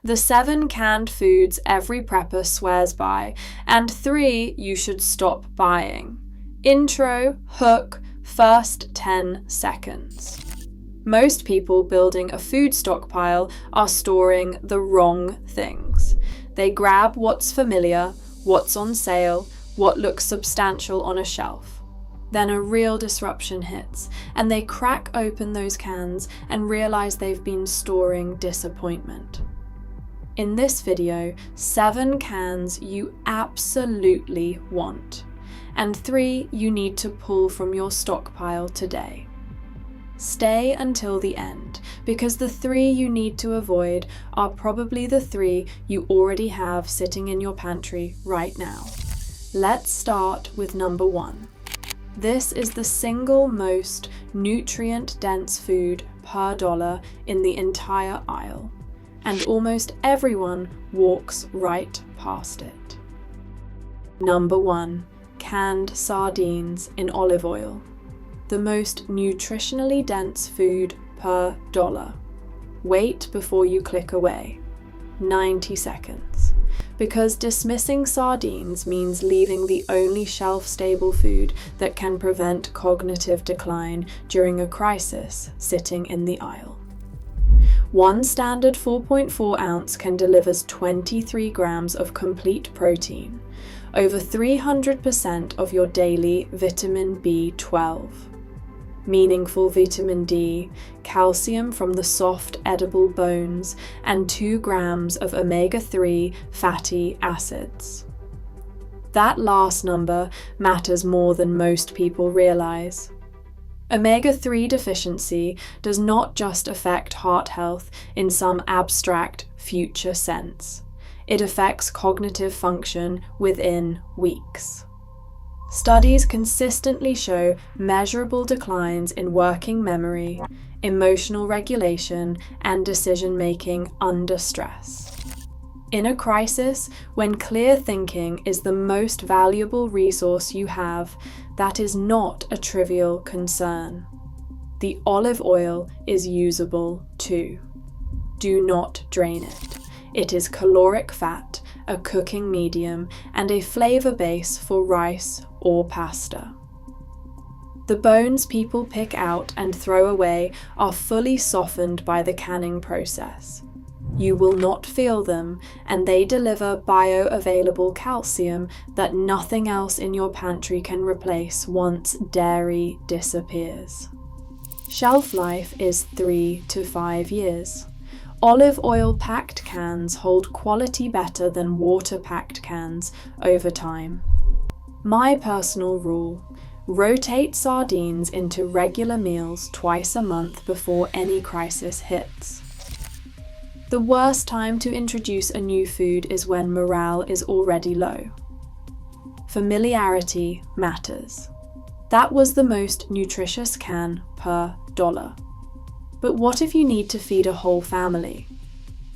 The 7 canned foods every prepper swears by, and 3 you should stop buying. Intro, hook, first 10 seconds. Most people building a food stockpile are storing the wrong things. They grab what's familiar, what's on sale, what looks substantial on a shelf. Then a real disruption hits, and they crack open those cans and realize they've been storing disappointment. In this video, 7 cans you absolutely want, and 3 you need to pull from your stockpile today. Stay until the end, because the 3 you need to avoid are probably the 3 you already have sitting in your pantry right now. Let's start with number 1. This is the single most nutrient-dense food per dollar in the entire aisle, and almost everyone walks right past it. Number 1. Canned sardines in olive oil. The most nutritionally dense food per dollar. Wait before you click away. 90 seconds. Because dismissing sardines means leaving the only shelf-stable food that can prevent cognitive decline during a crisis sitting in the aisle. One standard 4.4 ounce can deliver 23 grams of complete protein, over 300% of your daily vitamin B12. Meaningful vitamin D, calcium from the soft edible bones, and 2 grams of omega-3 fatty acids. That last number matters more than most people realize. Omega-3 deficiency does not just affect heart health in some abstract future sense. It affects cognitive function within weeks. Studies consistently show measurable declines in working memory, emotional regulation, and decision-making under stress. In a crisis, when clear thinking is the most valuable resource you have, that is not a trivial concern. The olive oil is usable too. Do not drain it. It is caloric fat, a cooking medium, and a flavor base for rice or pasta. The bones people pick out and throw away are fully softened by the canning process. You will not feel them, and they deliver bioavailable calcium that nothing else in your pantry can replace once dairy disappears. Shelf life is 3 to 5 years. Olive oil packed cans hold quality better than water packed cans over time. My personal rule: rotate sardines into regular meals twice a month before any crisis hits. The worst time to introduce a new food is when morale is already low. Familiarity matters. That was the most nutritious can per dollar. But what if you need to feed a whole family?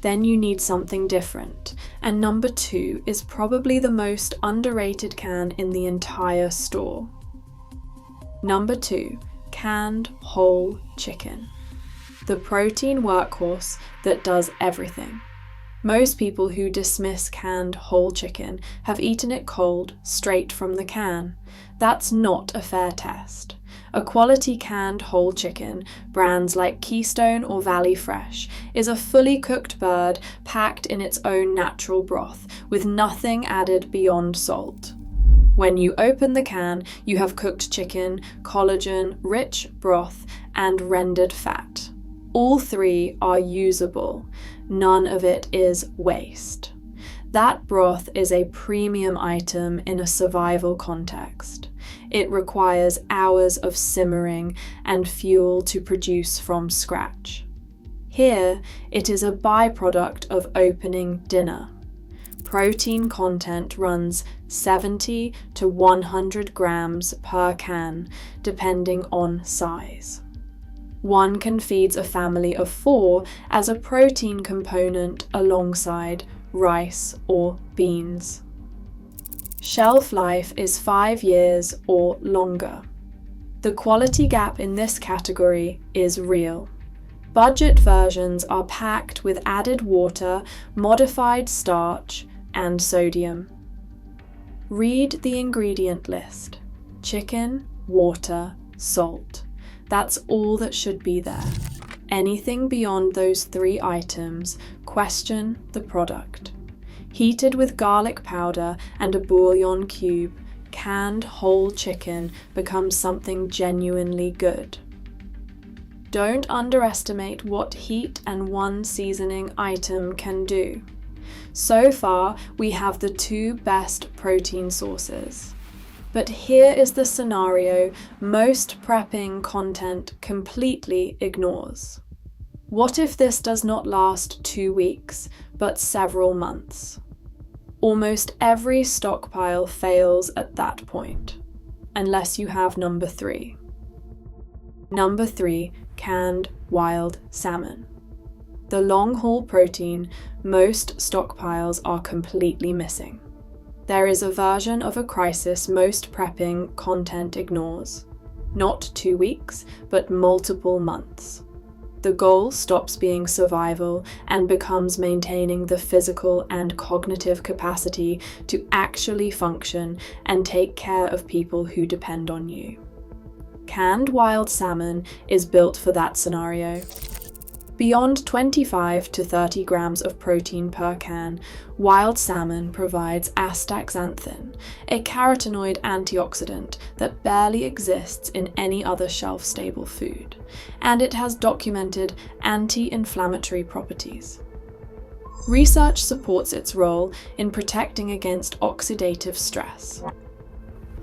Then you need something different, and number 2 is probably the most underrated can in the entire store. Number 2, canned whole chicken. The protein workhorse that does everything. Most people who dismiss canned whole chicken have eaten it cold, straight from the can. That's not a fair test. A quality canned whole chicken, brands like Keystone or Valley Fresh, is a fully cooked bird packed in its own natural broth, with nothing added beyond salt. When you open the can, you have cooked chicken, collagen, rich broth, and rendered fat. All 3 are usable. None of it is waste. That broth is a premium item in a survival context. It requires hours of simmering and fuel to produce from scratch. Here, it is a byproduct of opening dinner. Protein content runs 70 to 100 grams per can, depending on size. One can feed a family of 4 as a protein component alongside rice or beans. Shelf life is 5 years or longer. The quality gap in this category is real. Budget versions are packed with added water, modified starch, and sodium. Read the ingredient list. Chicken, water, salt. That's all that should be there. Anything beyond those 3 items, question the product. Heated with garlic powder and a bouillon cube, canned whole chicken becomes something genuinely good. Don't underestimate what heat and 1 seasoning item can do. So far, we have the 2 best protein sources. But here is the scenario most prepping content completely ignores. What if this does not last 2 weeks, but several months? Almost every stockpile fails at that point, unless you have number 3. Number 3, canned wild salmon. The long-haul protein most stockpiles are completely missing. There is a version of a crisis most prepping content ignores. Not 2 weeks, but multiple months. The goal stops being survival and becomes maintaining the physical and cognitive capacity to actually function and take care of people who depend on you. Canned wild salmon is built for that scenario. Beyond 25 to 30 grams of protein per can, wild salmon provides astaxanthin, a carotenoid antioxidant that barely exists in any other shelf-stable food, and it has documented anti-inflammatory properties. Research supports its role in protecting against oxidative stress.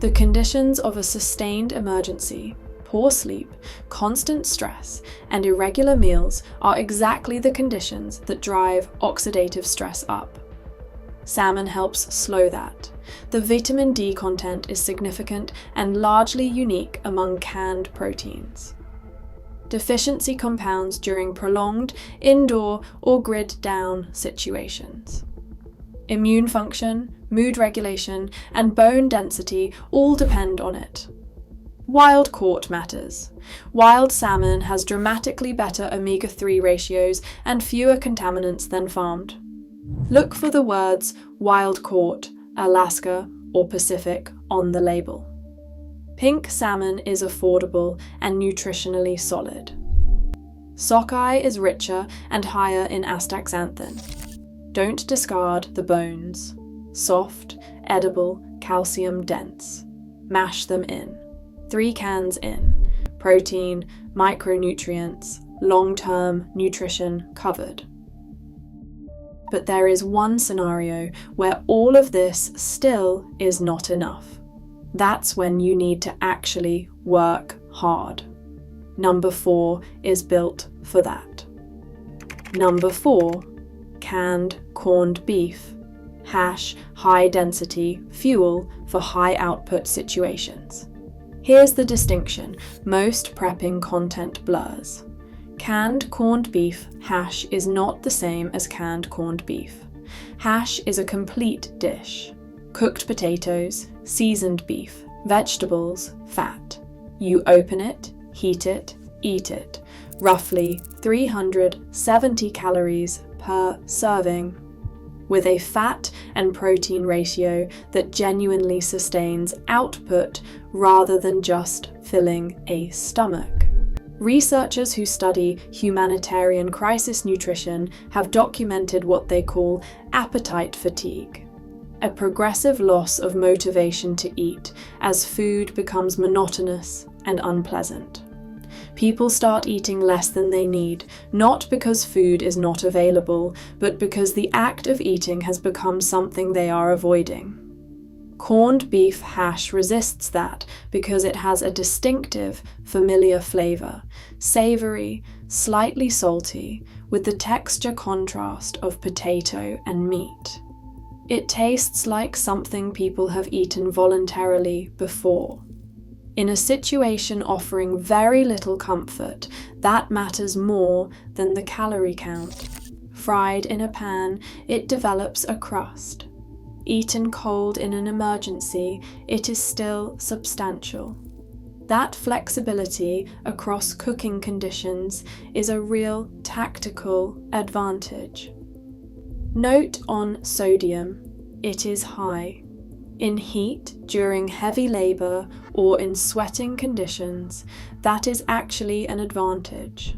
The conditions of a sustained emergency, poor sleep, constant stress, and irregular meals are exactly the conditions that drive oxidative stress up. Salmon helps slow that. The vitamin D content is significant and largely unique among canned proteins. Deficiency compounds during prolonged indoor or grid-down situations. Immune function, mood regulation, and bone density all depend on it. Wild caught matters. Wild salmon has dramatically better omega-3 ratios and fewer contaminants than farmed. Look for the words wild caught, Alaska, or Pacific on the label. Pink salmon is affordable and nutritionally solid. Sockeye is richer and higher in astaxanthin. Don't discard the bones. Soft, edible, calcium dense. Mash them in. 3 cans in. Protein, micronutrients, long-term nutrition covered. But there is one scenario where all of this still is not enough. That's when you need to actually work hard. Number 4 is built for that. Number 4, canned corned beef. Hash, high-density fuel for high-output situations. Here's the distinction most prepping content blurs. Canned corned beef hash is not the same as canned corned beef. Hash is a complete dish. Cooked potatoes, seasoned beef, vegetables, fat. You open it, heat it, eat it. Roughly 370 calories per serving, with a fat and protein ratio that genuinely sustains output rather than just filling a stomach. Researchers who study humanitarian crisis nutrition have documented what they call appetite fatigue, a progressive loss of motivation to eat as food becomes monotonous and unpleasant. People start eating less than they need, not because food is not available, but because the act of eating has become something they are avoiding. Corned beef hash resists that because it has a distinctive, familiar flavor, savory, slightly salty, with the texture contrast of potato and meat. It tastes like something people have eaten voluntarily before. In a situation offering very little comfort, that matters more than the calorie count. Fried in a pan, it develops a crust. Eaten cold in an emergency, it is still substantial. That flexibility across cooking conditions is a real tactical advantage. Note on sodium, it is high. In heat, during heavy labour, or in sweating conditions, that is actually an advantage.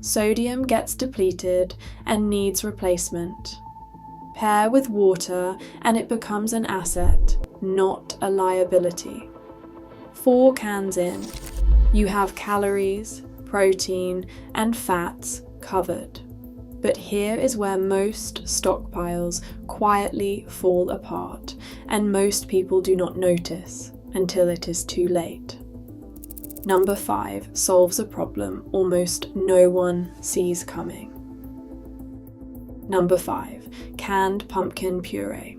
Sodium gets depleted and needs replacement. Pair with water and it becomes an asset, not a liability. 4 cans in, you have calories, protein, and fats covered. But here is where most stockpiles quietly fall apart, and most people do not notice until it is too late. Number 5 solves a problem almost no one sees coming. Number 5, canned pumpkin puree.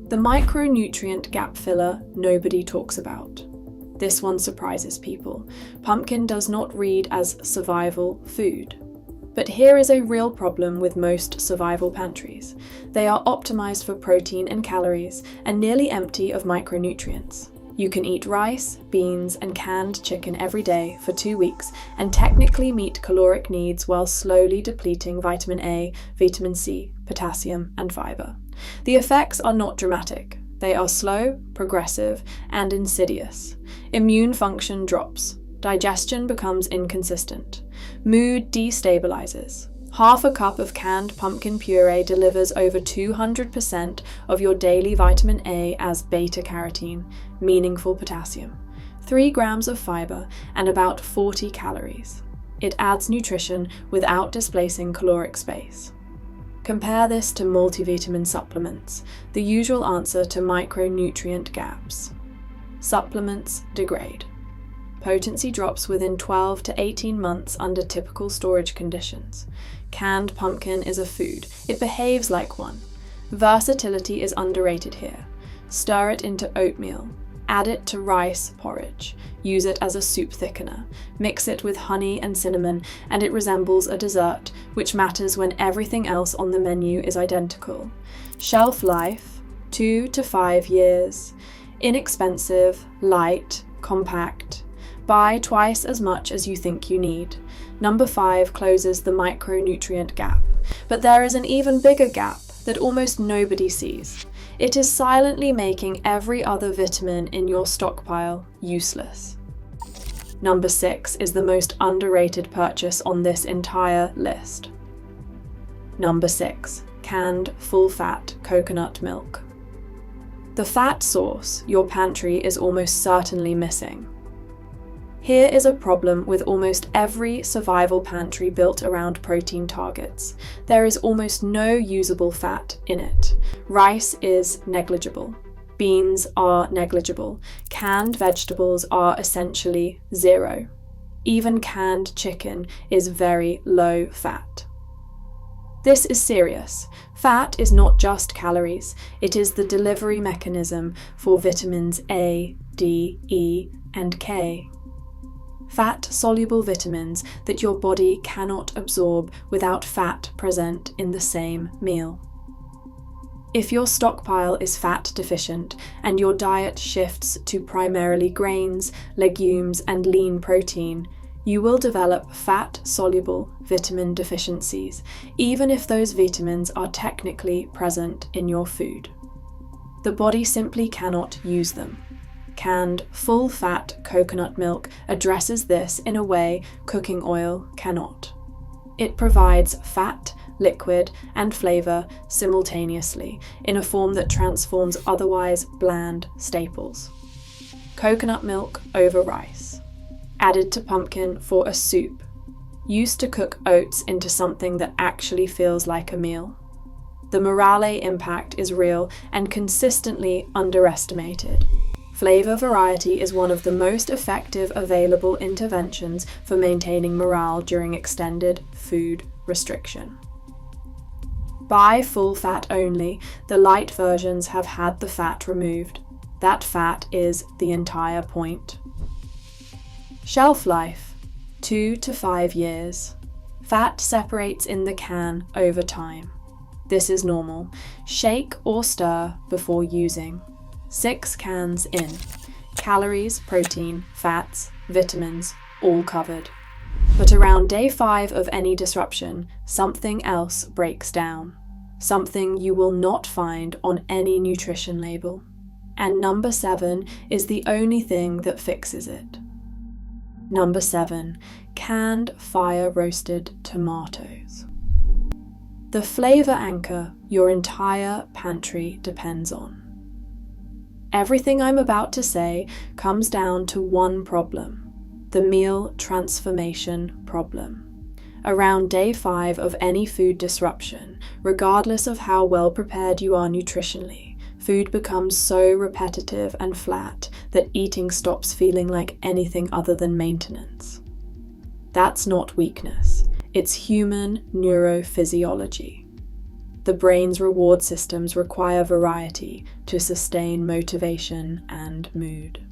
The micronutrient gap filler nobody talks about. This one surprises people. Pumpkin does not read as survival food. But here is a real problem with most survival pantries. They are optimized for protein and calories and nearly empty of micronutrients. You can eat rice, beans, and canned chicken every day for 2 weeks and technically meet caloric needs while slowly depleting vitamin A, vitamin C, potassium, and fiber. The effects are not dramatic. They are slow, progressive, and insidious. Immune function drops. Digestion becomes inconsistent. Mood destabilizes. Half a cup of canned pumpkin puree delivers over 200% of your daily vitamin A as beta-carotene, meaningful potassium, 3 grams of fiber, and about 40 calories. It adds nutrition without displacing caloric space. Compare this to multivitamin supplements, the usual answer to micronutrient gaps. Supplements degrade. Potency drops within 12 to 18 months under typical storage conditions. Canned pumpkin is a food. It behaves like one. Versatility is underrated here. Stir it into oatmeal. Add it to rice porridge. Use it as a soup thickener. Mix it with honey and cinnamon, and it resembles a dessert, which matters when everything else on the menu is identical. Shelf life, 2 to 5 years. Inexpensive, light, compact. Buy twice as much as you think you need. Number 5 closes the micronutrient gap. But there is an even bigger gap that almost nobody sees. It is silently making every other vitamin in your stockpile useless. Number 6 is the most underrated purchase on this entire list. Number 6, canned full-fat coconut milk. The fat source your pantry is almost certainly missing. Here is a problem with almost every survival pantry built around protein targets. There is almost no usable fat in it. Rice is negligible. Beans are negligible. Canned vegetables are essentially zero. Even canned chicken is very low fat. This is serious. Fat is not just calories. It is the delivery mechanism for vitamins A, D, E, and K. Fat-soluble vitamins that your body cannot absorb without fat present in the same meal. If your stockpile is fat deficient and your diet shifts to primarily grains, legumes, and lean protein, you will develop fat-soluble vitamin deficiencies, even if those vitamins are technically present in your food. The body simply cannot use them. Canned, full-fat coconut milk addresses this in a way cooking oil cannot. It provides fat, liquid, and flavour simultaneously in a form that transforms otherwise bland staples. Coconut milk over rice. Added to pumpkin for a soup. Used to cook oats into something that actually feels like a meal. The morale impact is real and consistently underestimated. Flavour variety is one of the most effective available interventions for maintaining morale during extended food restriction. Buy full fat only. The light versions have had the fat removed. That fat is the entire point. Shelf life, 2 to 5 years. Fat separates in the can over time. This is normal. Shake or stir before using. 6 cans in. Calories, protein, fats, vitamins, all covered. But around day 5 of any disruption, something else breaks down. Something you will not find on any nutrition label. And number 7 is the only thing that fixes it. Number 7, canned fire-roasted tomatoes. The flavor anchor your entire pantry depends on. Everything I'm about to say comes down to one problem, the meal transformation problem. Around day 5 of any food disruption, regardless of how well prepared you are nutritionally, food becomes so repetitive and flat that eating stops feeling like anything other than maintenance. That's not weakness, it's human neurophysiology. The brain's reward systems require variety to sustain motivation and mood.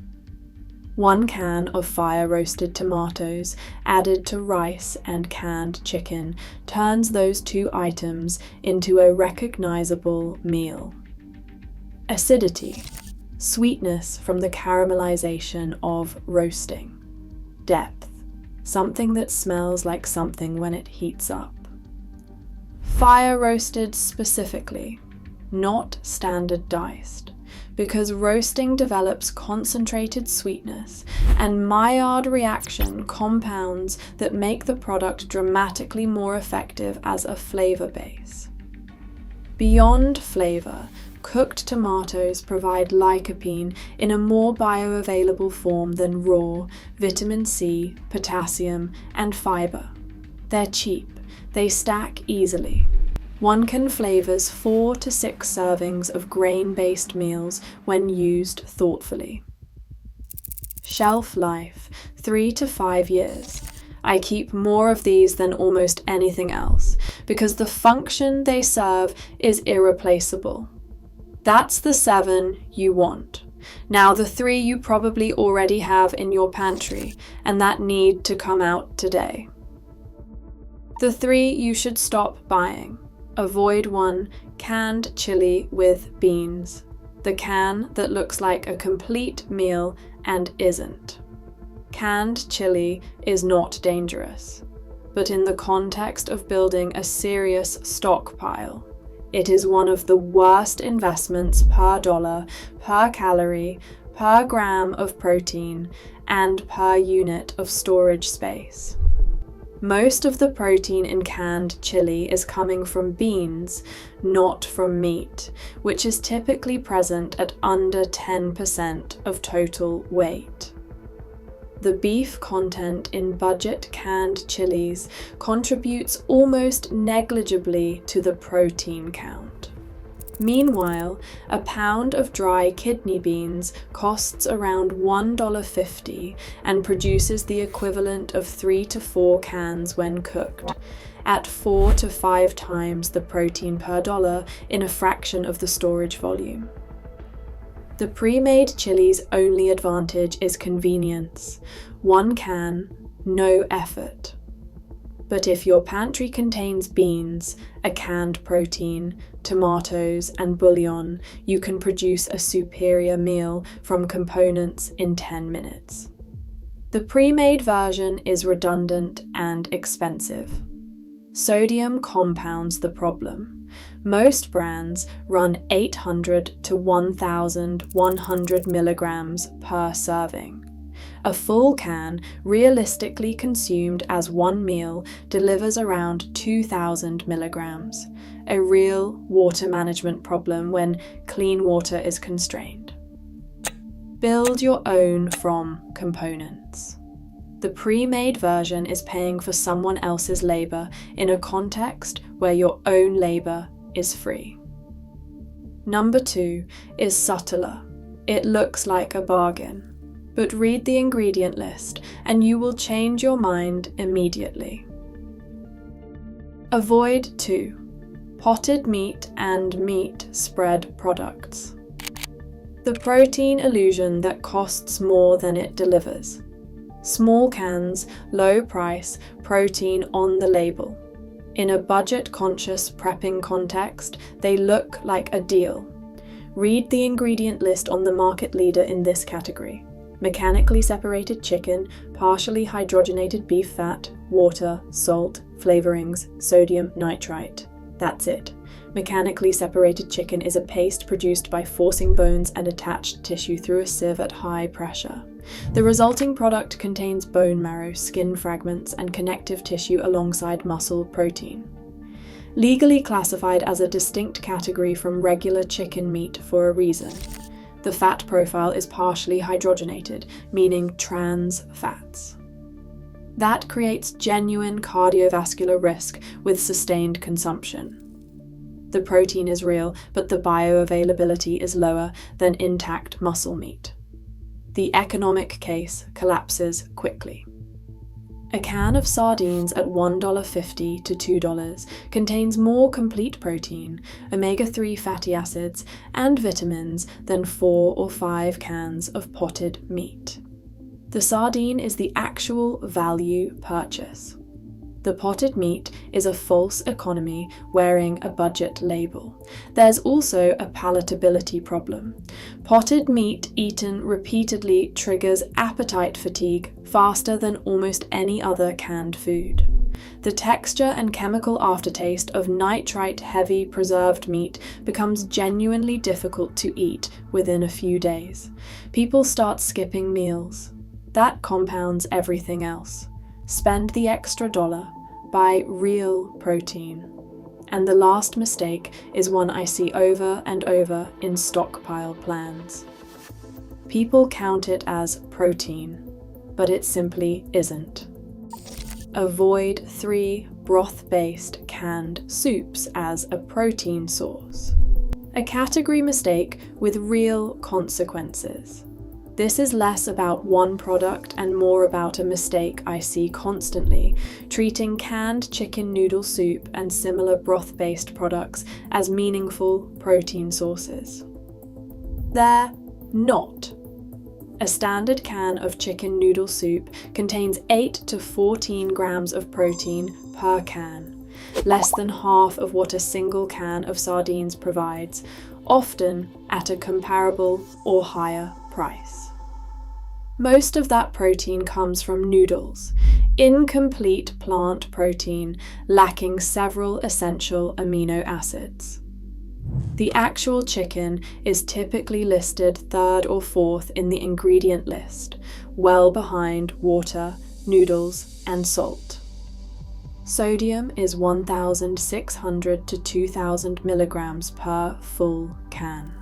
1 can of fire-roasted tomatoes added to rice and canned chicken turns those 2 items into a recognizable meal. Acidity, sweetness from the caramelization of roasting. Depth, something that smells like something when it heats up. Fire-roasted specifically, not standard diced, because roasting develops concentrated sweetness and Maillard reaction compounds that make the product dramatically more effective as a flavor base. Beyond flavor, cooked tomatoes provide lycopene in a more bioavailable form than raw, vitamin C, potassium, and fiber. They're cheap, they stack easily. 1 can flavors 4 to 6 servings of grain-based meals when used thoughtfully. Shelf life, 3 to 5 years. I keep more of these than almost anything else, because the function they serve is irreplaceable. That's the 7 you want. Now the 3 you probably already have in your pantry, and that need to come out today. The 3 you should stop buying. Avoid 1, canned chili with beans. The can that looks like a complete meal and isn't. Canned chili is not dangerous, but in the context of building a serious stockpile, it is one of the worst investments per dollar, per calorie, per gram of protein, and per unit of storage space. Most of the protein in canned chili is coming from beans, not from meat, which is typically present at under 10% of total weight. The beef content in budget canned chilies contributes almost negligibly to the protein count. Meanwhile, a pound of dry kidney beans costs around $1.50 and produces the equivalent of 3 to 4 cans when cooked, at 4 to 5 times the protein per dollar in a fraction of the storage volume. The pre-made chili's only advantage is convenience. 1 can, no effort. But if your pantry contains beans, a canned protein, tomatoes, and bouillon, you can produce a superior meal from components in 10 minutes. The pre-made version is redundant and expensive. Sodium compounds the problem. Most brands run 800 to 1,100 milligrams per serving. A full can, realistically consumed as 1 meal, delivers around 2,000 milligrams, a real water management problem when clean water is constrained. Build your own from components. The pre-made version is paying for someone else's labor in a context where your own labor is free. Number 2 is subtler. It looks like a bargain. But read the ingredient list and you will change your mind immediately. Avoid 2. Potted meat and meat spread products. The protein illusion that costs more than it delivers. Small cans, low price, protein on the label. In a budget-conscious prepping context, they look like a deal. Read the ingredient list on the market leader in this category. mechanically separated chicken, partially hydrogenated beef fat, water, salt, flavorings, sodium nitrite. That's it. Mechanically separated chicken is a paste produced by forcing bones and attached tissue through a sieve at high pressure. The resulting product contains bone marrow, skin fragments, and connective tissue alongside muscle protein. Legally classified as a distinct category from regular chicken meat for a reason. The fat profile is partially hydrogenated, meaning trans fats. That creates genuine cardiovascular risk with sustained consumption. The protein is real, but the bioavailability is lower than intact muscle meat. The economic case collapses quickly. A can of sardines at $1.50 to $2 contains more complete protein, omega-3 fatty acids, and vitamins than 4 or 5 cans of potted meat. The sardine is the actual value purchase. The potted meat is a false economy wearing a budget label. There's also a palatability problem. Potted meat eaten repeatedly triggers appetite fatigue faster than almost any other canned food. The texture and chemical aftertaste of nitrite-heavy preserved meat becomes genuinely difficult to eat within a few days. People start skipping meals. That compounds everything else. Spend the extra $1, buy real protein. And the last mistake is one I see over and over in stockpile plans. People count it as protein, but it simply isn't. Avoid 3 broth-based canned soups as a protein source. A category mistake with real consequences. This is less about one product and more about a mistake I see constantly, treating canned chicken noodle soup and similar broth-based products as meaningful protein sources. They're not. A standard can of chicken noodle soup contains 8 to 14 grams of protein per can, less than half of what a single can of sardines provides, often at a comparable or higher price. Most of that protein comes from noodles, incomplete plant protein lacking several essential amino acids. The actual chicken is typically listed 3rd or 4th in the ingredient list, well behind water, noodles, and salt. Sodium is 1,600 to 2,000 milligrams per full can.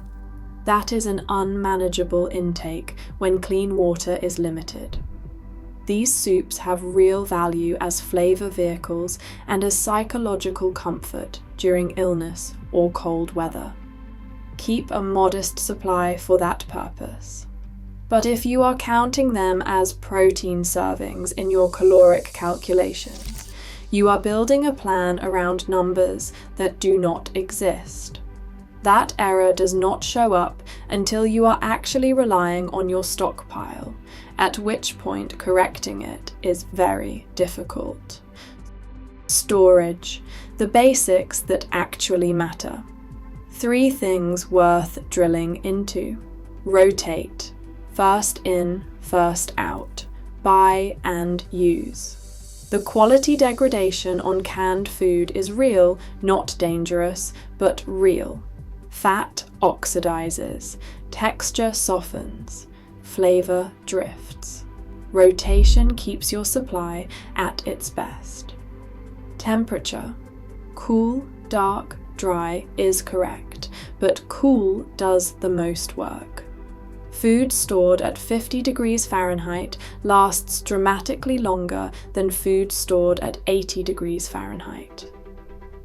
That is an unmanageable intake when clean water is limited. These soups have real value as flavor vehicles and as psychological comfort during illness or cold weather. Keep a modest supply for that purpose. But if you are counting them as protein servings in your caloric calculations, you are building a plan around numbers that do not exist. That error does not show up until you are actually relying on your stockpile, at which point correcting it is very difficult. Storage, the basics that actually matter. 3 things worth drilling into. Rotate. First in, first out. Buy and use. The quality degradation on canned food is real, not dangerous, but real. Fat oxidizes, texture softens, flavor drifts. Rotation keeps your supply at its best. Temperature. Cool, dark, dry is correct, but cool does the most work. Food stored at 50 degrees Fahrenheit lasts dramatically longer than food stored at 80 degrees Fahrenheit.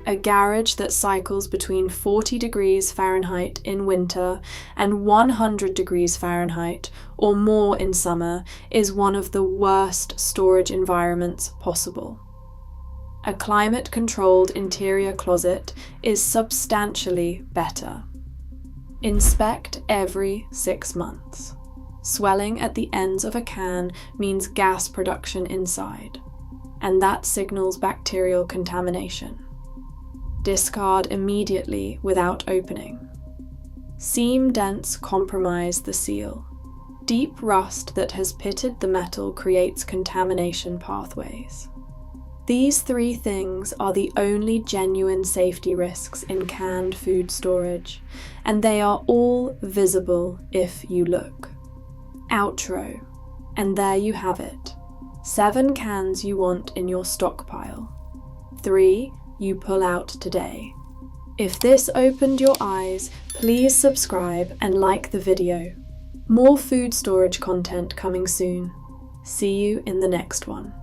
A garage that cycles between 40 degrees Fahrenheit in winter and 100 degrees Fahrenheit or more in summer is one of the worst storage environments possible. A climate-controlled interior closet is substantially better. Inspect every 6 months. Swelling at the ends of a can means gas production inside, and that signals bacterial contamination. Discard immediately without opening. Seam dents compromise the seal. Deep rust that has pitted the metal creates contamination pathways. These 3 things are the only genuine safety risks in canned food storage, and they are all visible if you look. Outro. And there you have it. 7 cans you want in your stockpile. 3 you pull out today. If this opened your eyes, please subscribe and like the video. More food storage content coming soon. See you in the next one.